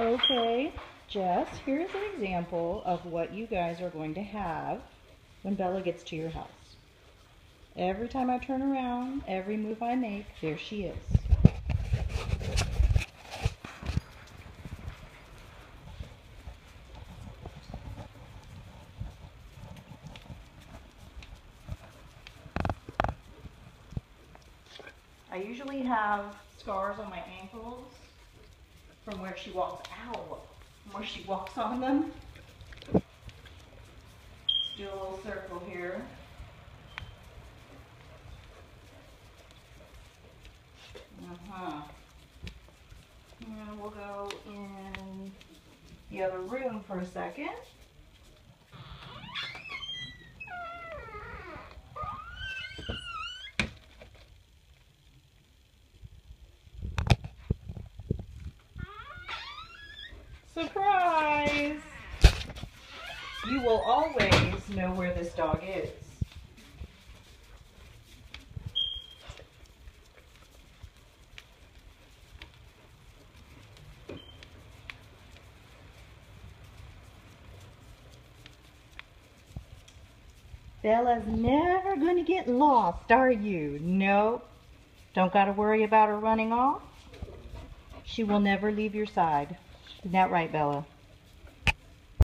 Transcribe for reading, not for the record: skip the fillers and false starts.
Okay, Jess, here's an example of what you guys are going to have when Bella gets to your house. Every time I turn around, every move I make, there she is. I usually have scars on my ankles from where she walks, from where she walks on them. Let's do a little circle here. And we'll go in the other room for a second. Surprise! You will always know where this dog is. Bella's never going to get lost, are you? Nope. Don't got to worry about her running off. She will never leave your side. Isn't that right, Bella?